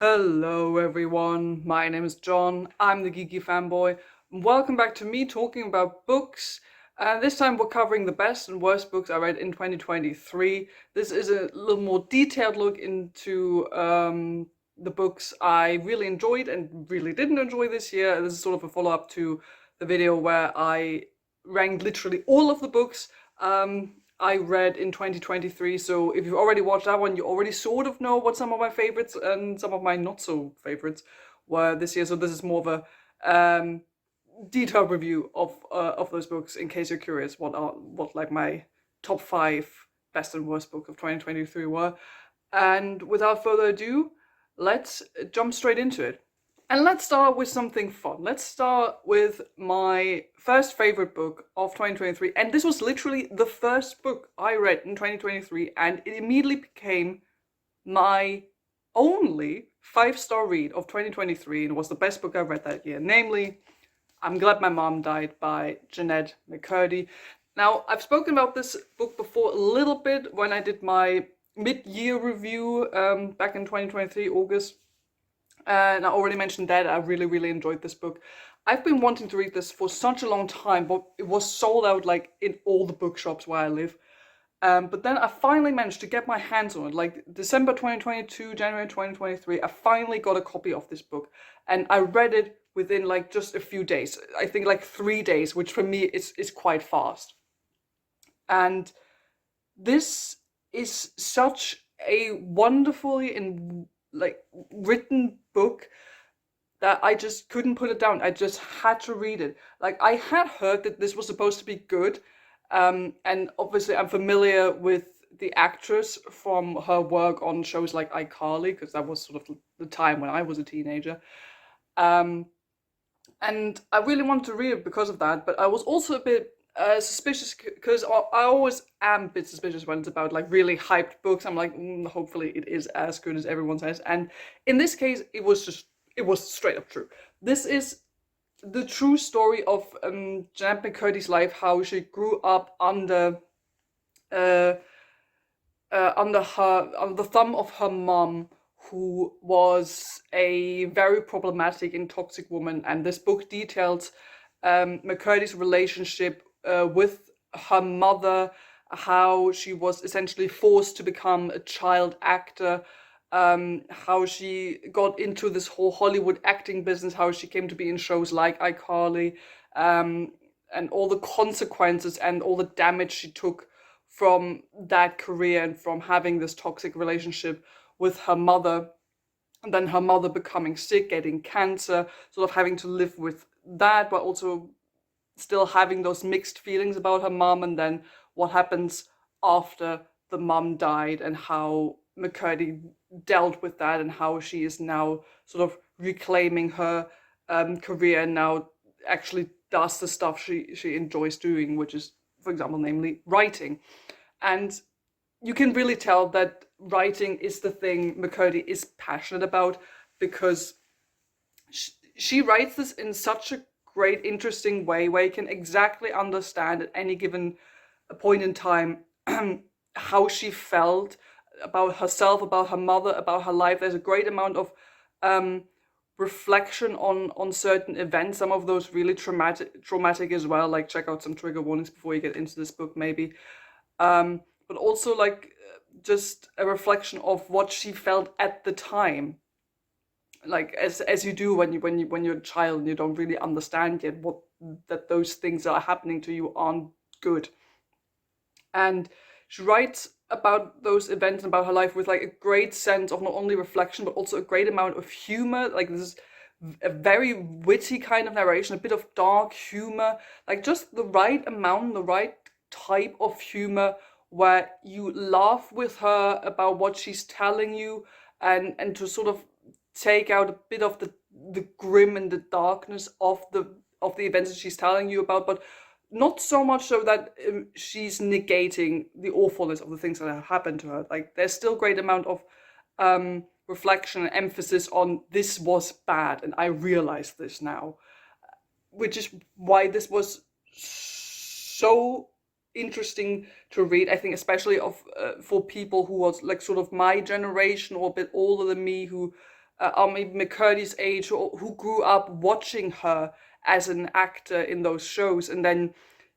Hello everyone, my name is John, I'm the Geeky Fanboy. Welcome back to me talking about books. This time we're covering the best and worst books I read in 2023. This is a little more detailed look into the books I really enjoyed and really didn't enjoy this year. This is sort of a follow-up to the video where I ranked literally all of the books I read in 2023. So if you've already watched that one, you already sort of know what some of my favorites and some of my not so favorites were this year. So this is more of a detailed review of those books in case you're curious what like my top five best and worst book of 2023 were. And without further ado, let's jump straight into it. And let's start with something fun. Let's start with my first favorite book of 2023. And this was literally the first book I read in 2023, and it immediately became my only 5-star read of 2023 and was the best book I read that year. Namely, I'm Glad My Mom Died by Jeanette McCurdy. Now, I've spoken about this book before a little bit when I did my mid-year review back in 2023, August. And I already mentioned that I really enjoyed this book. I've been wanting to read this for such a long time, but it was sold out like in all the bookshops where I live. But then I finally managed to get my hands on it, like December 2022, January 2023. I finally got a copy of this book, and I read it within like just a few days. I think like 3 days, which for me is quite fast. And this is such a wonderfully and like written book that I just couldn't put it down. I just had to read it. Like I had heard that this was supposed to be good, and obviously I'm familiar with the actress from her work on shows like iCarly, because that was sort of the time when I was a teenager. Um, and I really wanted to read it because of that, but I was also a bit suspicious because I always am a bit suspicious when it's about like really hyped books. I'm like, hopefully it is as good as everyone says. And in this case, it was straight up true. This is the true story of Jeanette McCurdy's life, how she grew up uh, under the thumb of her mom, who was a very problematic and toxic woman. And this book details McCurdy's relationship with her mother, how she was essentially forced to become a child actor, how she got into this whole Hollywood acting business, how she came to be in shows like iCarly, and all the consequences and all the damage she took from that career and from having this toxic relationship with her mother. And then her mother becoming sick, getting cancer, sort of having to live with that, but also still having those mixed feelings about her mom, and then what happens after the mom died and how McCurdy dealt with that and how she is now sort of reclaiming her career and now actually does the stuff she enjoys doing, which is, for example, namely writing. And you can really tell that writing is the thing McCurdy is passionate about, because she writes this in such a great, interesting way where you can exactly understand at any given point in time how she felt about herself, about her mother, about her life. There's a great amount of reflection on certain events, some of those really traumatic as well. Like check out some trigger warnings before you get into this book, maybe. But also like just a reflection of what she felt at the time, like as you do when you're a child and you don't really understand yet what that those things that are happening to you aren't good. And she writes about those events and about her life with like a great sense of not only reflection but also a great amount of humor. Like this is a very witty kind of narration, a bit of dark humor, like just the right amount, the right type of humor where you laugh with her about what she's telling you, and to sort of take out a bit of the grim and the darkness of the events that she's telling you about, but not so much so that she's negating the awfulness of the things that have happened to her. Like there's still great amount of reflection and emphasis on this was bad and I realize this now, which is why this was so interesting to read. I think especially of for people who was like sort of my generation or a bit older than me, who are maybe McCurdy's age, who grew up watching her as an actor in those shows, and then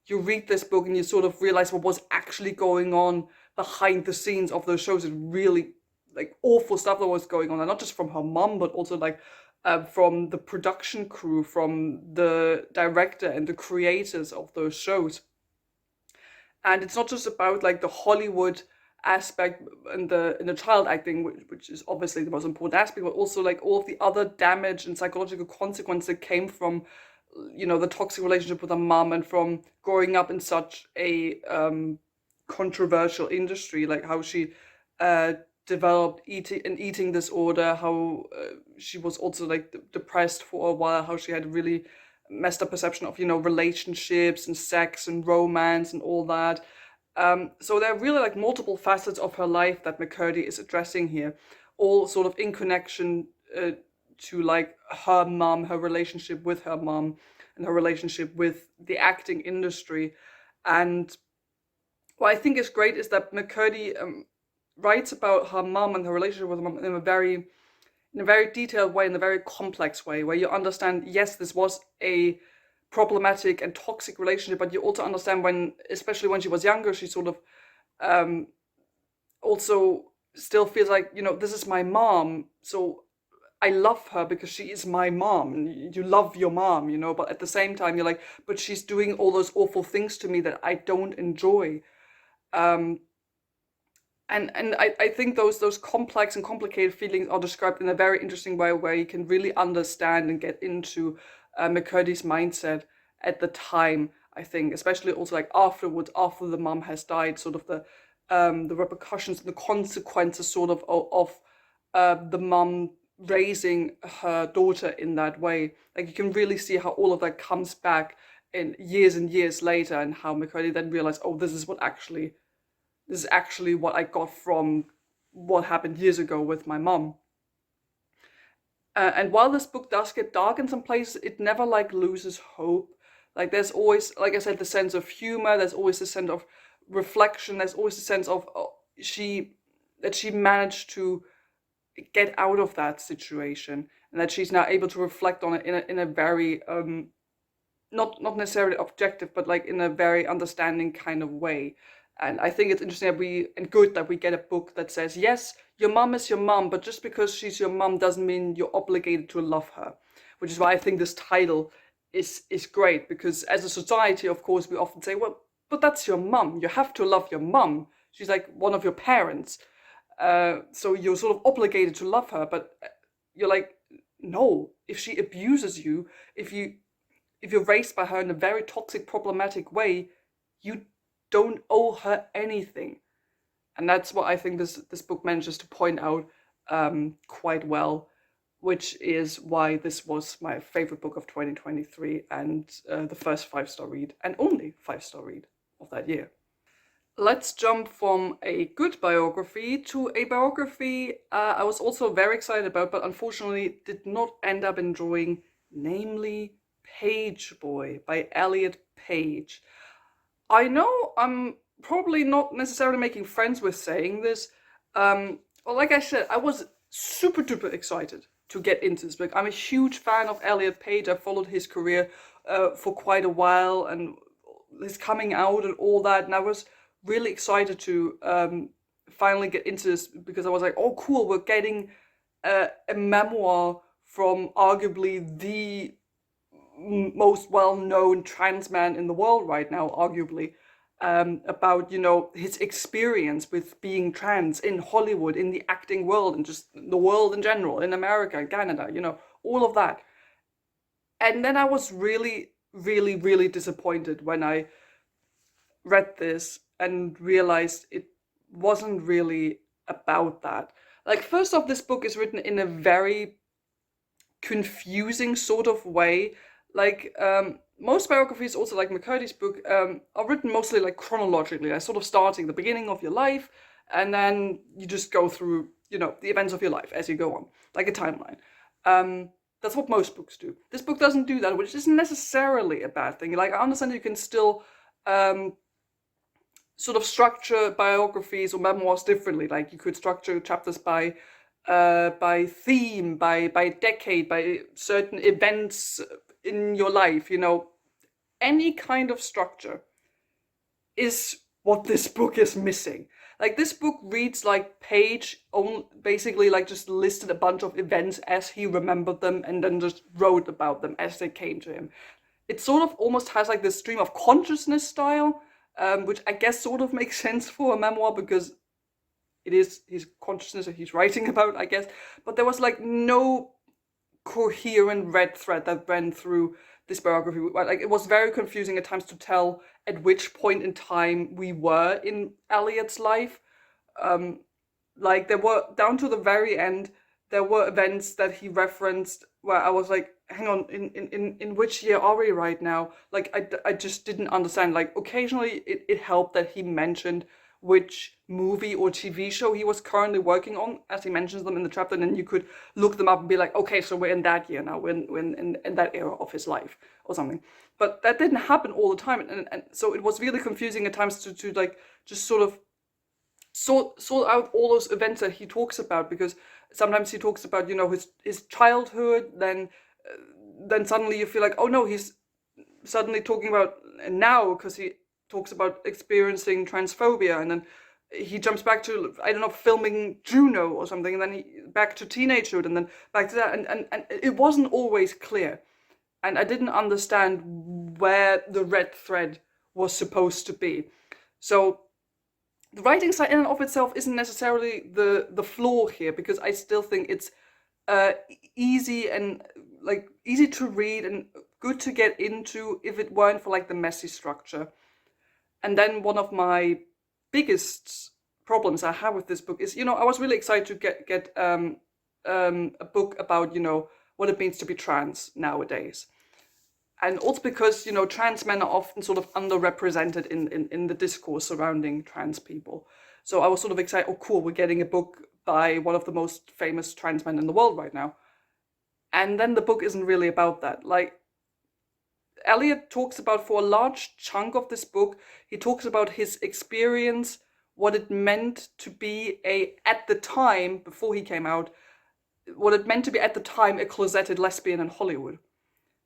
you read this book and you sort of realize what was actually going on behind the scenes of those shows. And really like awful stuff that was going on, and not just from her mom, but also like from the production crew, from the director and the creators of those shows. And it's not just about like the Hollywood aspect and the child acting, which is obviously the most important aspect, but also like all of the other damage and psychological consequences that came from, the toxic relationship with her mom, and from growing up in such a controversial industry, like how she uh, developed an eating disorder, how she was also like depressed for a while, how she had really messed up perception of relationships and sex and romance and all that. So there are really like multiple facets of her life that McCurdy is addressing here, all sort of in connection to like her mom, her relationship with her mom, and her relationship with the acting industry. And what I think is great is that McCurdy writes about her mom and her relationship with her mom in a very detailed way, in a very complex way, where you understand, yes, this was a problematic and toxic relationship, but you also understand when, especially when she was younger, she sort of um, also still feels like, this is my mom, so I love her because she is my mom. And you love your mom, but at the same time, you're like, but she's doing all those awful things to me that I don't enjoy. Um, and I think those complex and complicated feelings are described in a very interesting way, where you can really understand and get into McCurdy's mindset at the time. I think, especially also like afterwards, after the mom has died, sort of the repercussions and the consequences, sort of the mom raising her daughter in that way. Like you can really see how all of that comes back in years and years later, and how McCurdy then realized, oh, this is actually what I got from what happened years ago with my mom. And while this book does get dark in some places, it never like loses hope. Like there's always, like I said, the sense of humor. There's always the sense of reflection. There's always the sense of she managed to get out of that situation, and that she's now able to reflect on it in a very not necessarily objective, but like in a very understanding kind of way. And I think it's interesting and good that we get a book that says, yes, your mom is your mom, but just because she's your mom doesn't mean you're obligated to love her. Which is why I think this title is great, because as a society, of course, we often say, well, but that's your mom. You have to love your mom. She's like one of your parents. So you're sort of obligated to love her, but you're like, no, if she abuses you, if you're raised by her in a very toxic, problematic way, you don't owe her anything. And that's what I think this book manages to point out quite well, which is why this was my favorite book of 2023, and the first 5-star read, and only 5-star read of that year. Let's jump from a good biography to a biography I was also very excited about, but unfortunately did not end up enjoying, namely Page Boy by Elliot Page. I know I'm probably not necessarily making friends with saying this. Well, like I said, I was super duper excited to get into this book. I'm a huge fan of Elliot Page. I followed his career for quite a while, and his coming out and all that, and I was really excited to finally get into this, because I was like, oh cool, we're getting a memoir from arguably the most well-known trans man in the world right now, arguably, about his experience with being trans in Hollywood, in the acting world, and just the world in general, in America and Canada, all of that. And then I was really, really, really disappointed when I read this and realized it wasn't really about that. Like, first off, this book is written in a very confusing sort of way. Like, most biographies, also like McCurdy's book, are written mostly like chronologically, like sort of starting the beginning of your life, and then you just go through, the events of your life as you go on, like a timeline. That's what most books do. This book doesn't do that, which isn't necessarily a bad thing. Like, I understand you can still sort of structure biographies or memoirs differently. Like, you could structure chapters by by theme, by decade, by certain events in your life, any kind of structure is what this book is missing. Like this book reads like Page basically like just listed a bunch of events as he remembered them and then just wrote about them as they came to him. It sort of almost has like this stream of consciousness style, which I guess sort of makes sense for a memoir because it is his consciousness that he's writing about, I guess. But there was like no coherent red thread that ran through this biography. Like it was very confusing at times to tell at which point in time we were in Eliot's life. Like there were down to the very end, there were events that he referenced where I was like, hang on, in which year are we right now? Like I just didn't understand. Like occasionally it helped that he mentioned which movie or TV show he was currently working on, as he mentions them in the chapter, and then you could look them up and be like, okay, so we're in that year now, we're in that era of his life or something. But that didn't happen all the time, and so it was really confusing at times to like just sort of sort out all those events that he talks about, because sometimes he talks about his childhood, then suddenly you feel like, oh no, he's suddenly talking about now because he talks about experiencing transphobia, and then he jumps back to, I don't know, filming Juno or something, and then he back to teenagehood, and then back to that, and it wasn't always clear, and I didn't understand where the red thread was supposed to be. So the writing side in and of itself isn't necessarily the flaw here, because I still think it's easy and like easy to read and good to get into if it weren't for like the messy structure. And then one of my biggest problems I have with this book is, I was really excited to get a book about, what it means to be trans nowadays. And also because, trans men are often sort of underrepresented in the discourse surrounding trans people. So I was sort of excited, oh cool, we're getting a book by one of the most famous trans men in the world right now. And then the book isn't really about that. Like, Eliot talks about, for a large chunk of this book, he talks about his experience, what it meant to be at the time, before he came out, what it meant to be at the time a closeted lesbian in Hollywood.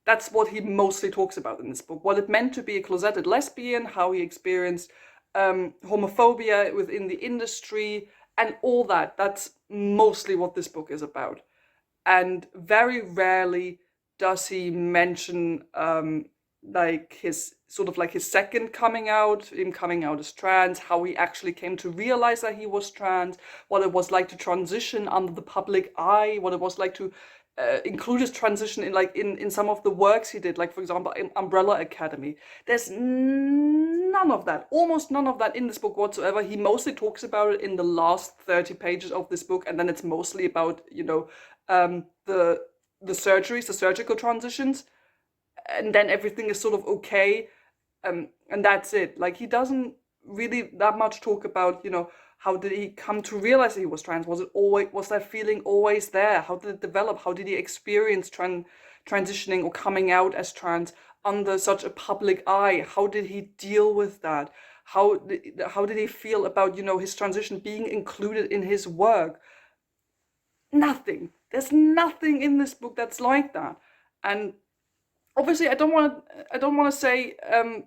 That's what he mostly talks about in this book. What it meant to be a closeted lesbian, how he experienced homophobia within the industry, and all that. That's mostly what this book is about. And very rarely does he mention like his second coming out, him coming out as trans, how he actually came to realize that he was trans, what it was like to transition under the public eye, what it was like to include his transition in some of the works he did, like for example in Umbrella Academy. There's none of that, almost none of that in this book whatsoever. He mostly talks about it in the last 30 pages of this book, and then it's mostly about the surgeries, the surgical transitions, and then everything is sort of okay, and that's it. Like he doesn't really that much talk about how did he come to realize that he was trans? Was that feeling always there? How did it develop? How did he experience transitioning or coming out as trans under such a public eye? How did he deal with that? How did he feel about his transition being included in his work? Nothing. There's nothing in this book that's like that. And obviously I don't want to say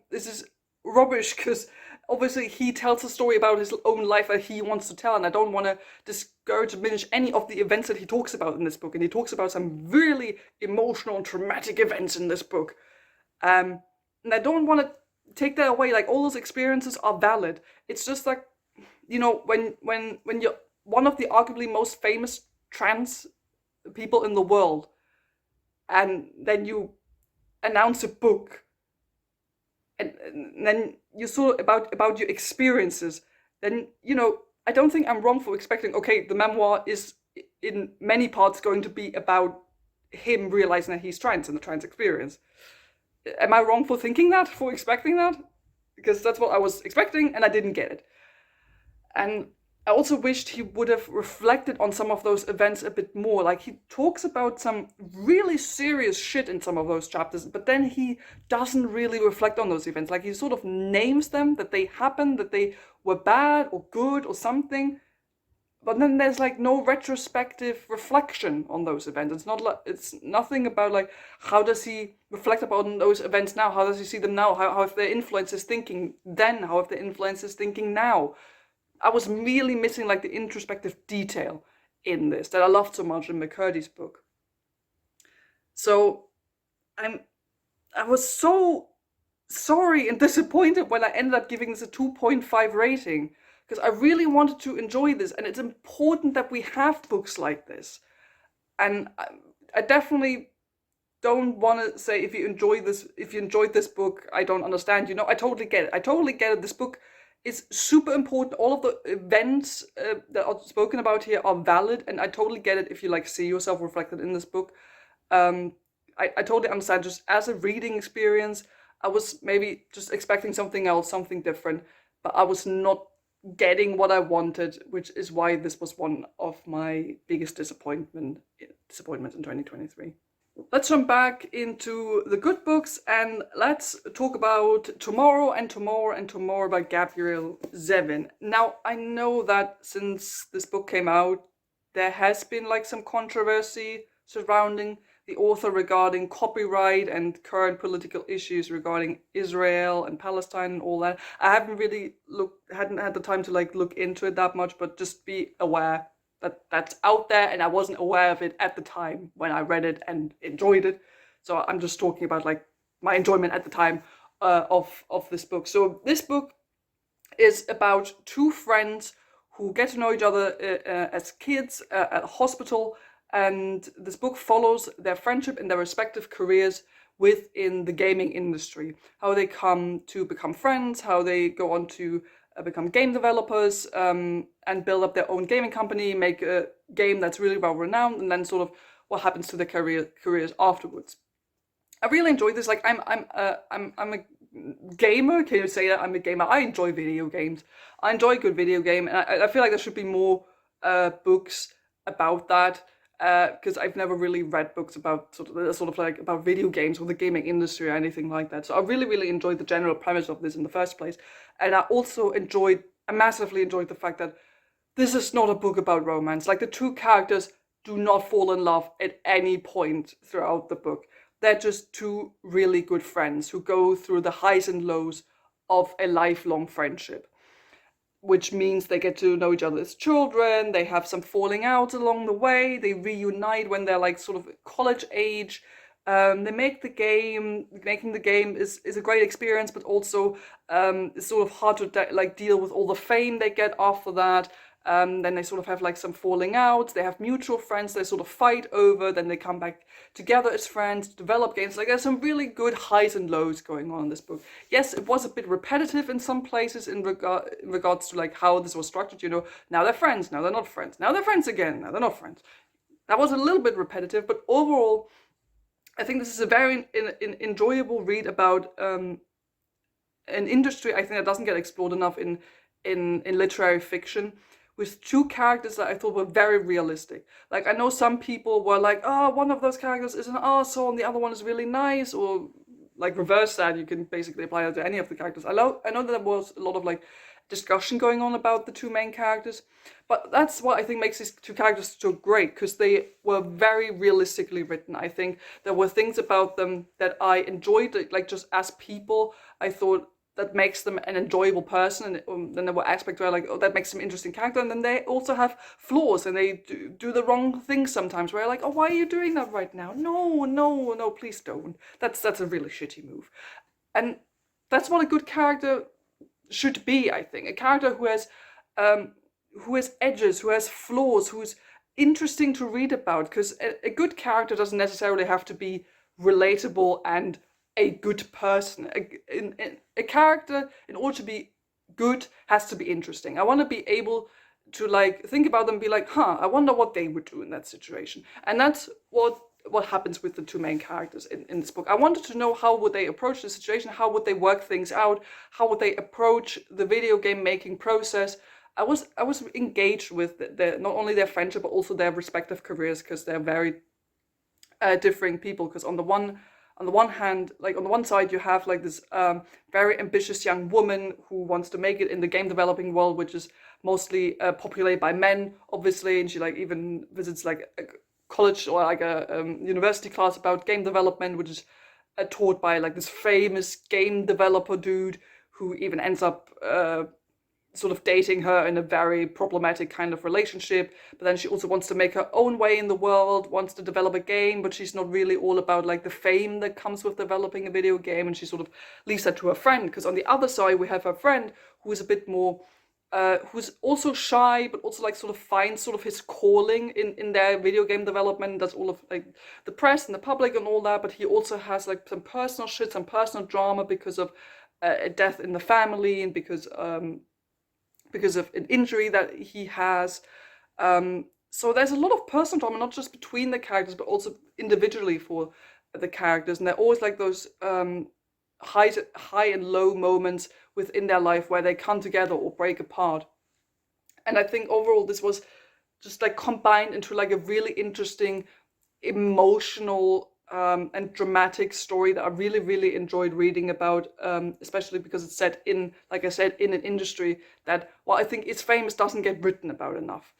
this is rubbish, because obviously he tells a story about his own life that he wants to tell, and I don't want to discourage or diminish any of the events that he talks about in this book. And he talks about some really emotional and traumatic events in this book, and I don't want to take that away. Like all those experiences are valid. It's just like when you're one of the arguably most famous trans people in the world, and then you announce a book, and then you sort of about your experiences, then I don't think I'm wrong for expecting, okay, the memoir is in many parts going to be about him realizing that he's trans and the trans experience. Am I wrong for thinking that, for expecting that? Because that's what I was expecting and I didn't get it. And I also wished he would have reflected on some of those events a bit more. Like he talks about some really serious shit in some of those chapters, but then he doesn't really reflect on those events. Like he sort of names them, that they happened, that they were bad or good or something, but then there's like no retrospective reflection on those events. It's not like, it's nothing about like how does he reflect upon those events now, how does he see them now, how have their influences thinking then, how have their influences thinking now. I was really missing like the introspective detail in this that I loved so much in McCurdy's book. So I'm I was so sorry and disappointed when I ended up giving this a 2.5 rating, because I really wanted to enjoy this, and it's important that we have books like this. And I definitely don't want to say if you enjoyed this book, I don't understand. I totally get it. I totally get it. This book is super important. All of the events that are spoken about here are valid, and I totally get it if you like see yourself reflected in this book. Um, I totally understand. Just as a reading experience, I was maybe just expecting something else, something different, but I was not getting what I wanted, which is why this was one of my biggest disappointments in 2023. Let's jump back into the good books and let's talk about Tomorrow and Tomorrow and Tomorrow by Gabrielle Zevin. Now, I know that since this book came out, there has been like some controversy surrounding the author regarding copyright and current political issues regarding Israel and Palestine and all that. I hadn't had the time to like look into it that much, but just be aware that that's out there, and I wasn't aware of it at the time when I read it and enjoyed it. So I'm just talking about like my enjoyment at the time of this book. So this book is about two friends who get to know each other as kids at a hospital, and this book follows their friendship and their respective careers within the gaming industry. How they come to become friends, how they go on to become game developers and build up their own gaming company, make a game that's really well renowned, and then sort of what happens to their careers afterwards. I really enjoyed this. Like I'm a gamer. Can you say that I'm a gamer? I enjoy video games. I enjoy a good video game, and I feel like there should be more books about that. Because I've never really read books about sort of like about video games or the gaming industry or anything like that. So I really enjoyed the general premise of this in the first place, and I massively enjoyed the fact that this is not a book about romance. Like the two characters do not fall in love at any point throughout the book. They're just two really good friends who go through the highs and lows of a lifelong friendship, which means they get to know each other as children. They have some falling out along the way. They reunite when they're like sort of college age. They make the game. Making the game is a great experience, but also it's sort of hard to deal with all the fame they get after that. Then they sort of have like some falling out. They have mutual friends they sort of fight over. Then they come back together as friends to develop games. Like there's some really good highs and lows going on in this book. Yes, it was a bit repetitive in some places in regards to like how this was structured. Now they're friends, now they're not friends, now they're friends again, now they're not friends. That was a little bit repetitive, but overall, I think this is a very enjoyable read about an industry I think that doesn't get explored enough in literary fiction, with two characters that I thought were very realistic. Like I know some people were like, oh, one of those characters is an arsehole and the other one is really nice, or like reverse that. You can basically apply that to any of the characters. I know that there was a lot of like discussion going on about the two main characters, but that's what I think makes these two characters so great, because they were very realistically written. I think there were things about them that I enjoyed, like just as people. I thought that makes them an enjoyable person, and then there were aspects where like, oh, that makes them an interesting character, and then they also have flaws and they do the wrong things sometimes, where you're like, oh, why are you doing that right now? No, please don't. That's a really shitty move. And that's what a good character should be, I think. A character who has edges, who has flaws, who's interesting to read about, because a good character doesn't necessarily have to be relatable and a good person. A character, in order to be good, has to be interesting. I want to be able to like think about them and be like, I wonder what they would do in that situation. And that's what happens with the two main characters in this book. I wanted to know how would they approach the situation, how would they work things out, how would they approach the video game making process. I was engaged with not only their friendship but also their respective careers, because they're very differing people. Because on the one hand, like on the one side, you have like this very ambitious young woman who wants to make it in the game developing world, which is mostly populated by men, obviously, and she like even visits like a college or like a university class about game development, which is taught by like this famous game developer dude who even ends up sort of dating her in a very problematic kind of relationship. But then she also wants to make her own way in the world, wants to develop a game, but she's not really all about like the fame that comes with developing a video game, and she sort of leaves that to her friend, because on the other side we have her friend who is a bit more who's also shy, but also like sort of finds sort of his calling in their video game development, does all of like the press and the public and all that, but he also has like some personal shit, some personal drama because of a death in the family, and because of an injury that he has. So there's a lot of personal drama, not just between the characters, but also individually for the characters. And they're always like those high and low moments within their life where they come together or break apart. And I think overall this was just like combined into like a really interesting, emotional and dramatic story that I really, really enjoyed reading about, especially because it's set in, like I said, in an industry that, well, I think is famous, doesn't get written about enough.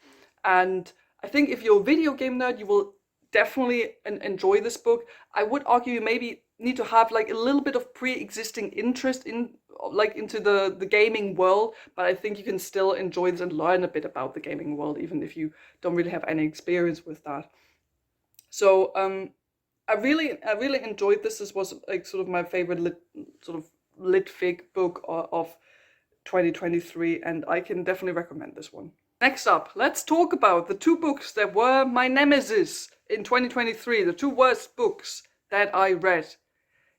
And I think if you're a video game nerd, you will definitely enjoy this book. I would argue you maybe need to have like a little bit of pre-existing interest in like into the gaming world, but I think you can still enjoy this and learn a bit about the gaming world, even if you don't really have any experience with that. So I really enjoyed this. This was like sort of my favorite lit fig book of 2023, and I can definitely recommend this one. Next up, let's talk about the two books that were my nemesis in 2023, the two worst books that I read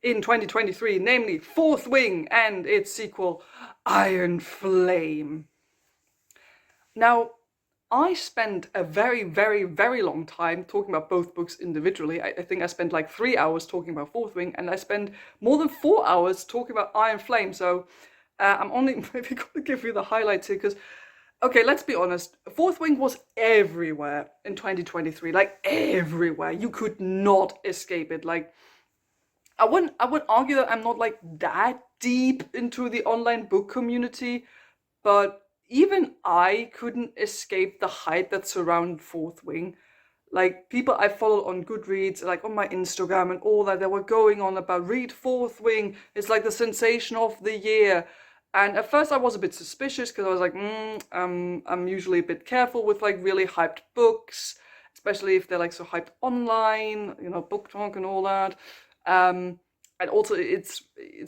in 2023, namely Fourth Wing and its sequel, Iron Flame. Now, I spent a very, very, very long time talking about both books individually. I think I spent like 3 hours talking about Fourth Wing, and I spent more than 4 hours talking about Iron Flame. So I'm only maybe going to give you the highlights here, because, okay, let's be honest. Fourth Wing was everywhere in 2023, like everywhere. You could not escape it. Like, I would argue that I'm not like that deep into the online book community, but even I couldn't escape the hype that surrounded Fourth Wing. Like, people I followed on Goodreads, like on my Instagram and all that, they were going on about read Fourth Wing, it's like the sensation of the year. And at first I was a bit suspicious, because I was like, I'm usually a bit careful with like really hyped books, especially if they're like so hyped online, you know, book talk and all that. And also it's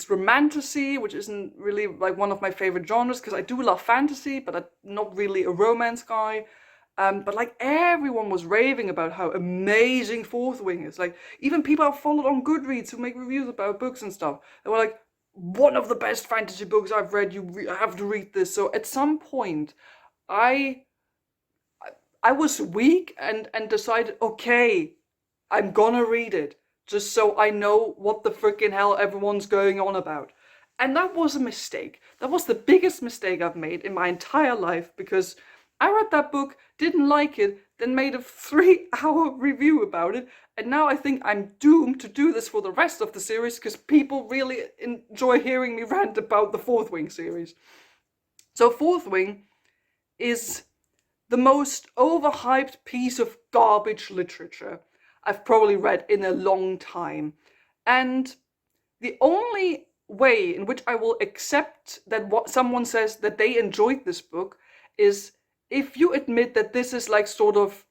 romantasy, which isn't really like one of my favorite genres, because I do love fantasy, but I'm not really a romance guy. But like everyone was raving about how amazing Fourth Wing is. Like even people I've followed on Goodreads who make reviews about books and stuff, they were like, one of the best fantasy books I've read, you have to read this. So at some point, I was weak and decided, okay, I'm gonna read it, just so I know what the freaking hell everyone's going on about. And that was a mistake. That was the biggest mistake I've made in my entire life, because I read that book, didn't like it, then made a 3-hour review about it, and now I think I'm doomed to do this for the rest of the series, because people really enjoy hearing me rant about the Fourth Wing series. So Fourth Wing is the most overhyped piece of garbage literature I've probably read in a long time. And the only way in which I will accept that what someone says that they enjoyed this book is if you admit that this is like sort of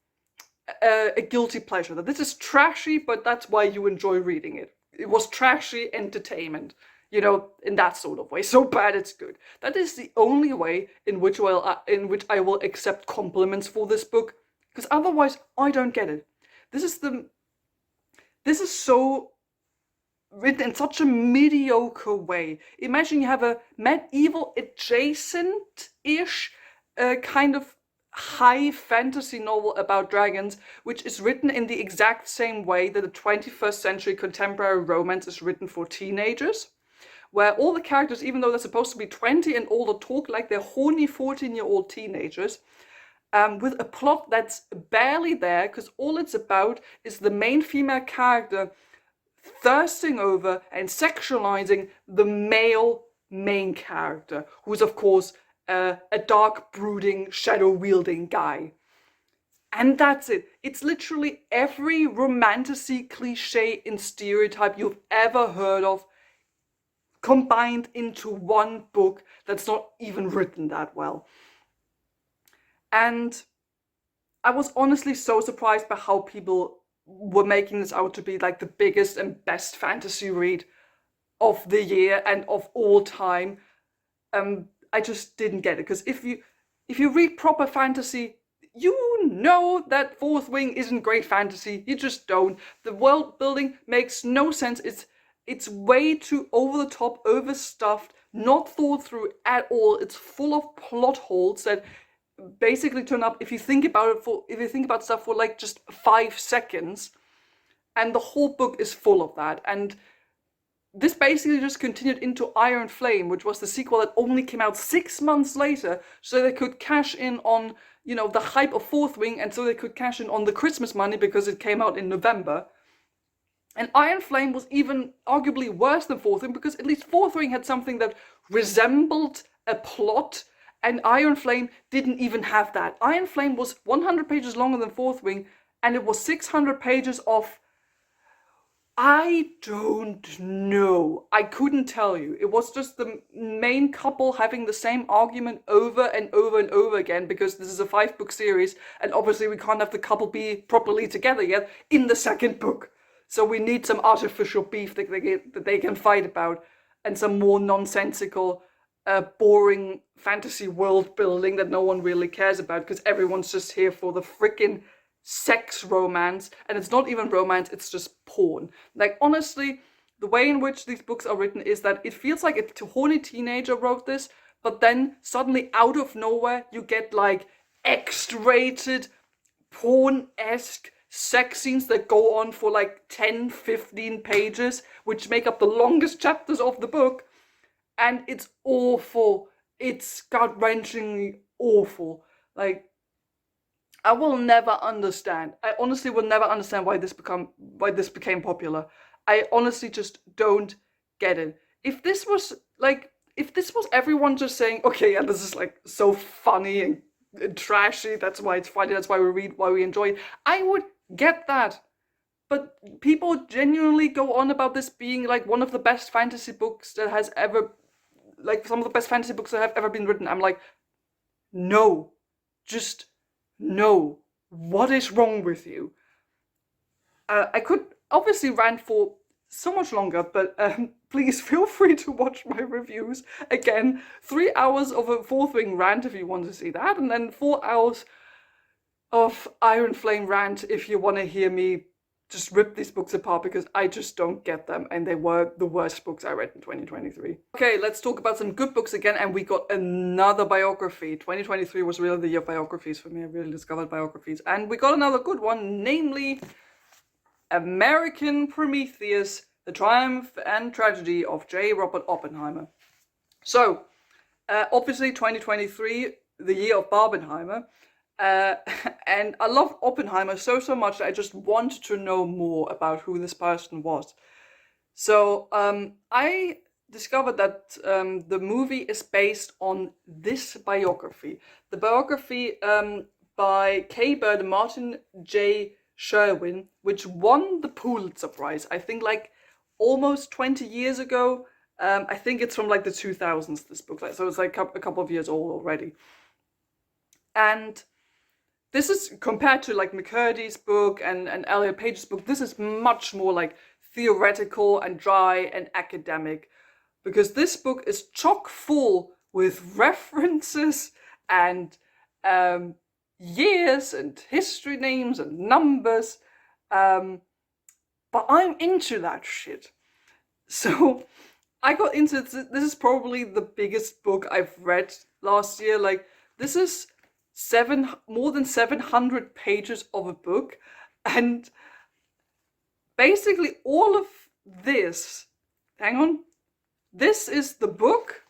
a guilty pleasure, that this is trashy, but that's why you enjoy reading it. It was trashy entertainment, you know, in that sort of way. So bad it's good. That is the only way in which I will accept compliments for this book, because otherwise I don't get it. This is so written in such a mediocre way. Imagine you have a medieval adjacent-ish kind of high fantasy novel about dragons, which is written in the exact same way that a 21st century contemporary romance is written for teenagers, where all the characters, even though they're supposed to be 20 and older, talk like they're horny 14-year-old teenagers, with a plot that's barely there, because all it's about is the main female character thirsting over and sexualizing the male main character, who's of course a dark, brooding, shadow-wielding guy. And that's it. It's literally every romantasy cliche and stereotype you've ever heard of combined into one book that's not even written that well. And I was honestly so surprised by how people were making this out to be like the biggest and best fantasy read of the year and of all time. I just didn't get it, because if you read proper fantasy, you know that Fourth Wing isn't great fantasy. You just don't. The world building makes no sense. It's way too over the top, overstuffed, not thought through at all. It's full of plot holes that basically turn up if you think about stuff for like just 5 seconds, and the whole book is full of that. And this basically just continued into Iron Flame, which was the sequel that only came out 6 months later, so they could cash in on, you know, the hype of Fourth Wing, and so they could cash in on the Christmas money because it came out in November. And Iron Flame was even arguably worse than Fourth Wing, because at least Fourth Wing had something that resembled a plot, and Iron Flame didn't even have that. Iron Flame was 100 pages longer than Fourth Wing, and it was 600 pages of, I don't know. I couldn't tell you. It was just the main couple having the same argument over and over and over again, because this is a 5-book series, and obviously we can't have the couple be properly together yet in the second book. So we need some artificial beef that they can fight about, and some more nonsensical, boring fantasy world building that no one really cares about, because everyone's just here for the freaking sex romance, and it's not even romance, it's just porn. Like, honestly, the way in which these books are written is that it feels like a horny teenager wrote this, but then suddenly out of nowhere you get like X-rated, porn-esque sex scenes that go on for like 10-15 pages, which make up the longest chapters of the book, and it's awful. It's gut-wrenchingly awful. Like, I will never understand. I honestly will never understand why this became popular. I honestly just don't get it. If this was everyone just saying, okay, yeah, this is like so funny and trashy, that's why it's funny, that's why we read, why we enjoy it, I would get that. But people genuinely go on about this being like one of the best fantasy books that has ever, like some of the best fantasy books that have ever been written. I'm like, no, just no. What is wrong with you? I could obviously rant for so much longer, but please feel free to watch my reviews. Again, 3 hours of a Fourth Wing rant if you want to see that, and then 4 hours of Iron Flame rant if you want to hear me just rip these books apart, because I just don't get them, and they were the worst books I read in 2023. Okay, let's talk about some good books again, and we got another biography. 2023 was really the year of biographies for me. I really discovered biographies, and we got another good one, namely American Prometheus, The Triumph and Tragedy of J. Robert Oppenheimer. So, obviously 2023, the year of Barbenheimer, and I love Oppenheimer so much that I just wanted to know more about who this person was. So I discovered that the movie is based on this biography. The biography by Kay Bird and Martin J. Sherwin, which won the Pulitzer Prize, I think like almost 20 years ago. I think it's from like the 2000s, this book, so it's like a couple of years old already. And this is, compared to like McCurdy's book and Elliot Page's book, this is much more like theoretical and dry and academic, because this book is chock full with references and years and history names and numbers, but I'm into that shit. So I got into this. This is probably the biggest book I've read last year. Like, this is more than 700 pages of a book, and basically all of this, this is the book,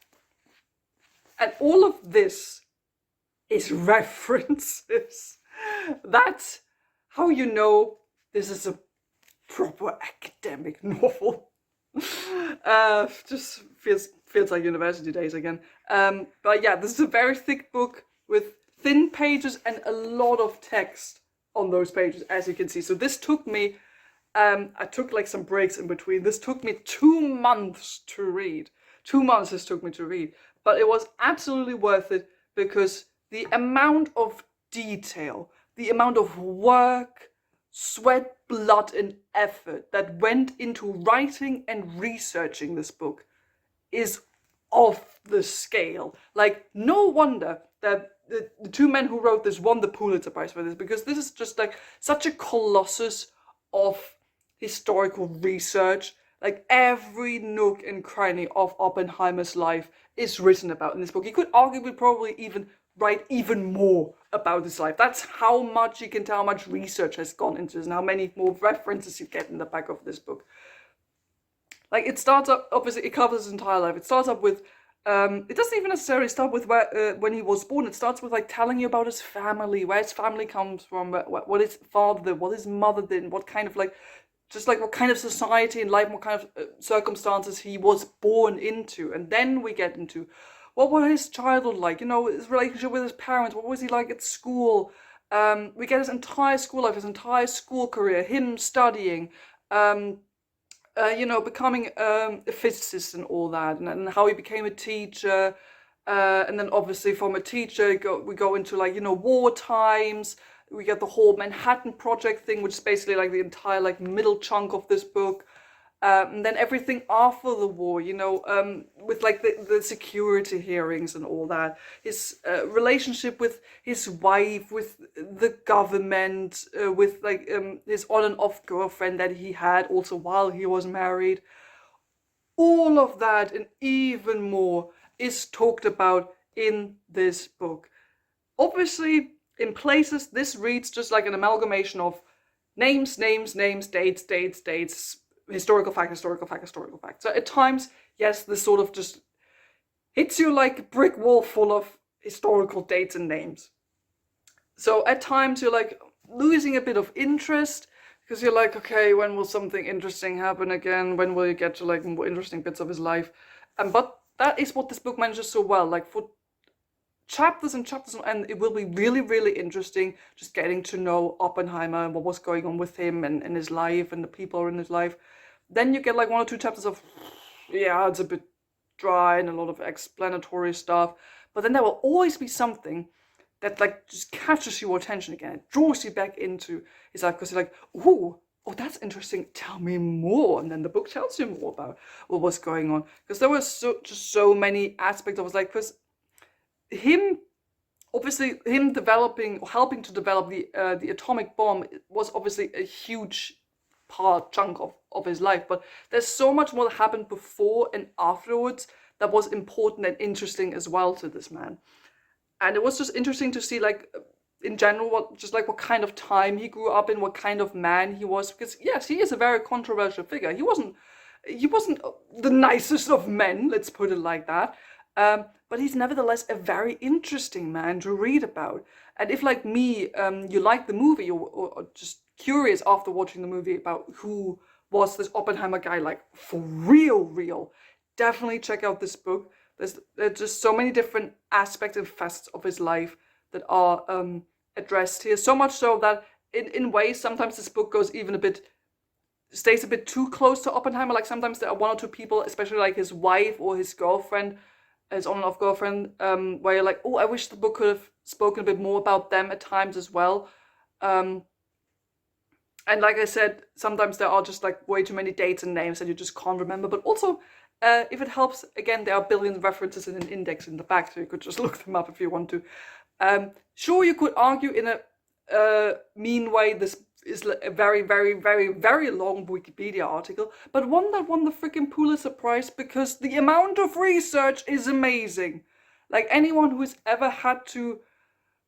and all of this is references. That's how you know this is a proper academic novel. Just feels like university days again. But yeah, this is a very thick book with thin pages and a lot of text on those pages, as you can see. So this took me, I took like some breaks in between. This took me 2 months to read. 2 months this took me to read. But it was absolutely worth it because the amount of detail, the amount of work, sweat, blood, and effort that went into writing and researching this book is off the scale. Like, no wonder that the two men who wrote this won the Pulitzer Prize for this, because this is just like such a colossus of historical research. Like, every nook and cranny of Oppenheimer's life is written about in this book. You could arguably probably even write even more about his life. That's how much you can tell, how much research has gone into this, and how many more references you get in the back of this book. Like, it starts up, obviously, it covers his entire life. It starts up with, it doesn't even necessarily start with where, when he was born. It starts with, like, telling you about his family, where his family comes from, what his father did, what his mother did, what kind of, like, just like what kind of society and life, what kind of circumstances he was born into. And then we get into what was his childhood like, you know, his relationship with his parents, what was he like at school. We get his entire school life, his entire school career, him studying, you know, becoming a physicist and all that, and how he became a teacher. And then obviously from a teacher, we go into, like, you know, war times. We get the whole Manhattan Project thing, which is basically like the entire, like, middle chunk of this book. And then everything after the war, you know, with like the security hearings and all that. His relationship with his wife, with the government, with like his on and off girlfriend that he had also while he was married. All of that and even more is talked about in this book. Obviously, in places, this reads just like an amalgamation of names, dates, historical fact. So at times, yes, this sort of just hits you like a brick wall full of historical dates and names. So at times you're like losing a bit of interest because you're like, okay, when will something interesting happen again? When will you get to like more interesting bits of his life? But that is what this book manages so well. Like, for chapters and chapters, and it will be really, really interesting just getting to know Oppenheimer and what was going on with him and his life and the people in his life. Then you get like 1 or 2 chapters of, yeah, it's a bit dry and a lot of explanatory stuff, but then there will always be something that like just catches your attention again. It draws you back into his life because you're like, oh, that's interesting, tell me more. And then the book tells you more about what was going on, because there were just so many aspects. I was like, because him developing or helping to develop the atomic bomb was obviously a huge chunk of his life, but there's so much more that happened before and afterwards that was important and interesting as well to this man. And it was just interesting to see, like, in general, what kind of time he grew up in, what kind of man he was, because yes, he is a very controversial figure. He wasn't the nicest of men, let's put it like that. But he's nevertheless a very interesting man to read about. And if, like me, you like the movie, or just curious after watching the movie about who was this Oppenheimer guy, like, for real, definitely check out this book. There's just so many different aspects and facets of his life that are addressed here. So much so that in ways, sometimes this book stays a bit too close to Oppenheimer. Like, sometimes there are 1 or 2 people, especially like his wife or his girlfriend, his on and off girlfriend, where you're like, oh, I wish the book could have spoken a bit more about them at times as well. And like I said, sometimes there are just like way too many dates and names that you just can't remember. But also, if it helps, again, there are billion references in an index in the back, so you could just look them up if you want to. Sure, you could argue in a mean way this is a very, very, very, very long Wikipedia article, but one that won the freaking Pulitzer Prize because the amount of research is amazing. Like, anyone who's ever had to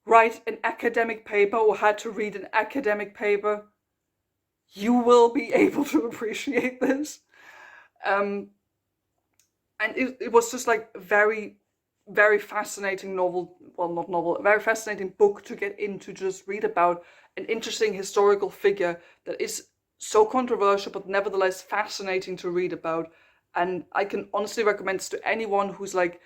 write an academic paper or had to read an academic paper, you will be able to appreciate this. And it was just like very, very fascinating novel, well, not novel, a very fascinating book to get into, just read about an interesting historical figure that is so controversial but nevertheless fascinating to read about. and I can honestly recommend this to anyone who's like,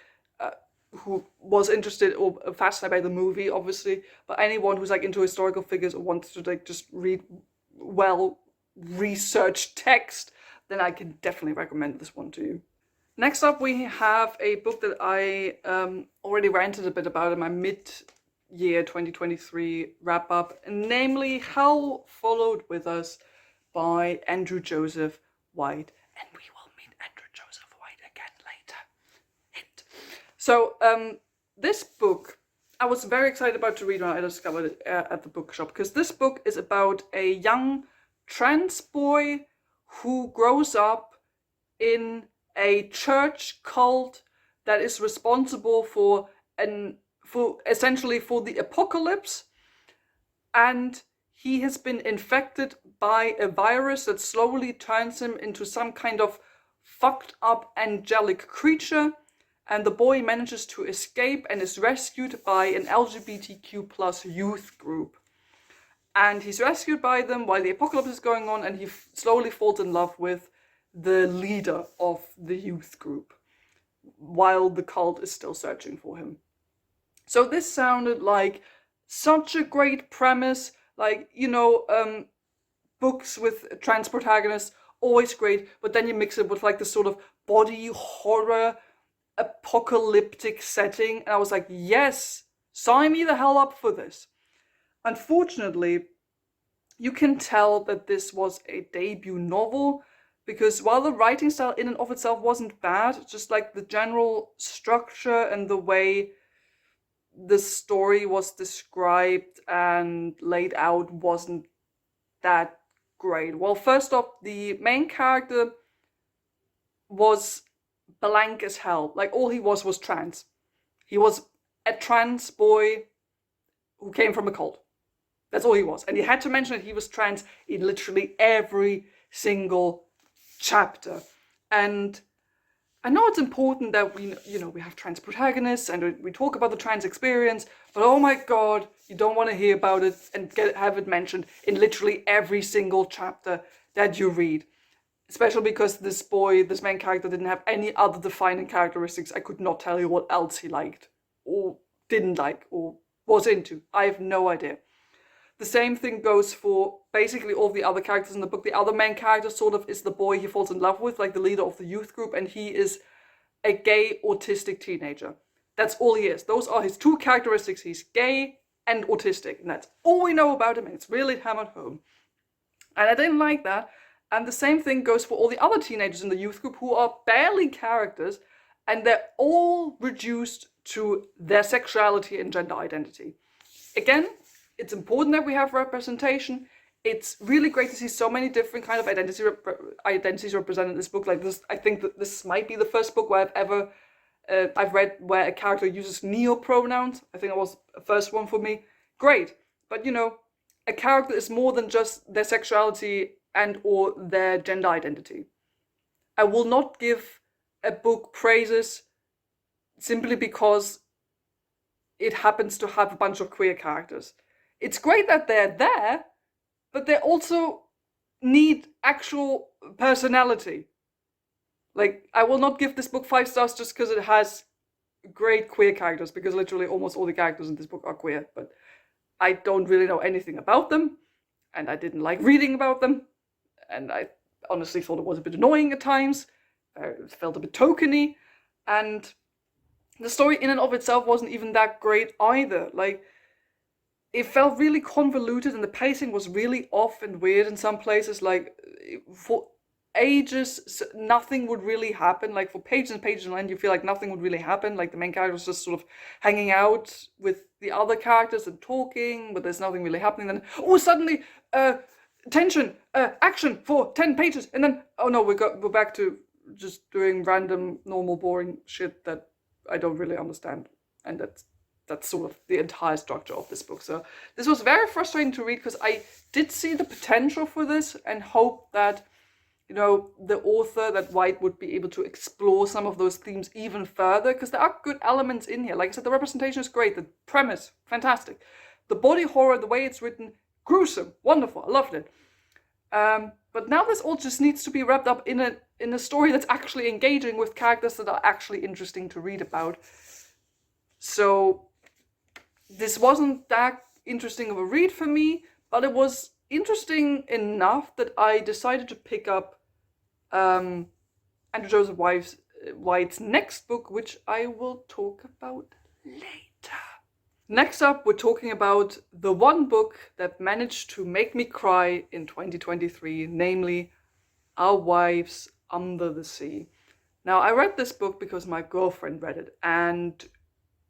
who was interested or fascinated by the movie, obviously, but anyone who's like into historical figures or wants to like just read well researched text, then I can definitely recommend this one to you. Next up, we have a book that I already ranted a bit about in my mid-year 2023 wrap-up, namely Hell Followed With Us by Andrew Joseph White. And we will meet Andrew Joseph White again later. Hint. So, this book, I was very excited about to read when I discovered it at the bookshop, because this book is about a young trans boy who grows up in a church cult that is responsible for essentially for the apocalypse, and he has been infected by a virus that slowly turns him into some kind of fucked up angelic creature, and the boy manages to escape and is rescued by an LGBTQ plus youth group. And he's rescued by them while the apocalypse is going on, and he slowly falls in love with the leader of the youth group while the cult is still searching for him. So this sounded like such a great premise, like, you know, books with trans protagonists, always great, but then you mix it with like this sort of body horror apocalyptic setting, and I was like, yes, sign me the hell up for this. Unfortunately, you can tell that this was a debut novel, because while the writing style in and of itself wasn't bad, just like the general structure and the way the story was described and laid out wasn't that great. Well, first off, the main character was blank as hell. Like, all he was trans. He was a trans boy who came from a cult. That's all he was. And he had to mention that he was trans in literally every single chapter. And I know it's important that we have trans protagonists and we talk about the trans experience, but oh my god, you don't want to hear about it and have it mentioned in literally every single chapter that you read. Especially because this main character, didn't have any other defining characteristics. I could not tell you what else he liked or didn't like or was into. I have no idea. The same thing goes for basically all the other characters in the book. The other main character sort of is the boy he falls in love with, like the leader of the youth group, and he is a gay autistic teenager. That's all he is. Those are his two characteristics. He's gay and autistic, and that's all we know about him, and it's really hammered home. And I didn't like that. And the same thing goes for all the other teenagers in the youth group who are barely characters, and they're all reduced to their sexuality and gender identity. Again, it's important that we have representation. It's really great to see so many different kind of identities represented in this book. Like this, I think that this might be the first book where I've read where a character uses neo-pronouns. I think it was the first one for me. Great, but you know, a character is more than just their sexuality and or their gender identity. I will not give a book praises simply because it happens to have a bunch of queer characters. It's great that they're there, but they also need actual personality. Like, I will not give this book 5 stars just because it has great queer characters, because literally almost all the characters in this book are queer, but I don't really know anything about them, and I didn't like reading about them, and I honestly thought it was a bit annoying at times. It felt a bit tokeny, and the story in and of itself wasn't even that great either. Like, it felt really convoluted, and the pacing was really off and weird in some places. Like, for ages, nothing would really happen. Like, for pages and pages on end, you feel like nothing would really happen. Like, the main character was just sort of hanging out with the other characters and talking, but there's nothing really happening. Then, oh, suddenly, tension, action for 10 pages, and then, oh no, we're back to just doing random, normal, boring shit that I don't really understand. And that's sort of the entire structure of this book. So this was very frustrating to read, because I did see the potential for this and hope that, you know, the author, that White, would be able to explore some of those themes even further, because there are good elements in here. Like I said, the representation is great, the premise, fantastic. The body horror, the way it's written, gruesome, wonderful, I loved it. But now this all just needs to be wrapped up in a story that's actually engaging with characters that are actually interesting to read about. So this wasn't that interesting of a read for me, but it was interesting enough that I decided to pick up Andrew Joseph White's next book, which I will talk about later. Next up, we're talking about the one book that managed to make me cry in 2023, namely Our Wives Under the Sea. Now, I read this book because my girlfriend read it, and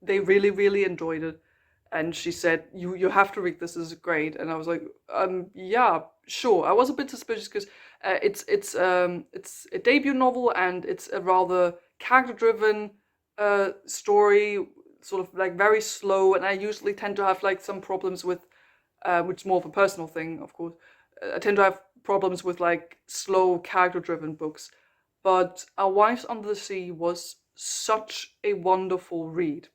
they really, really enjoyed it. And she said, you have to read this, this is great. And I was like, yeah, sure. I was a bit suspicious because it's a debut novel, and it's a rather character-driven story, sort of like very slow. And I usually tend to have like some problems with, which is more of a personal thing, of course. I tend to have problems with like slow character-driven books. But Our Wives Under the Sea was such a wonderful read.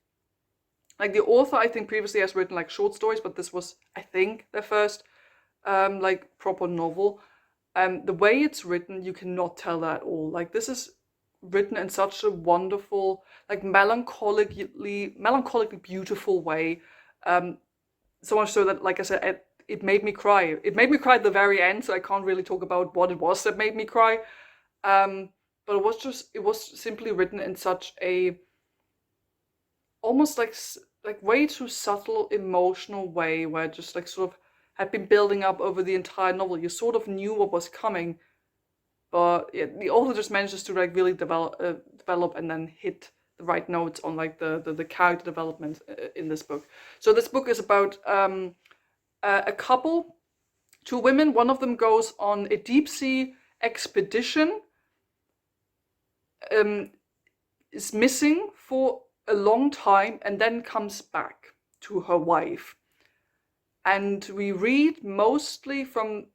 Like the author, I think previously has written like short stories, but this was, I think, their first like proper novel. The way it's written, you cannot tell that at all. Like this is written in such a wonderful, like melancholically beautiful way. So much so that, like I said, it made me cry. It made me cry at the very end, so I can't really talk about what it was that made me cry. But it was simply written in such a almost like way too subtle emotional way, where it just like sort of had been building up over the entire novel. You sort of knew what was coming, but the author just manages to like really develop and then hit the right notes on like the character development in this book. So this book is about a couple, two women. One of them goes on a deep sea expedition, is missing for a long time, and then comes back to her wife. And we read mostly from,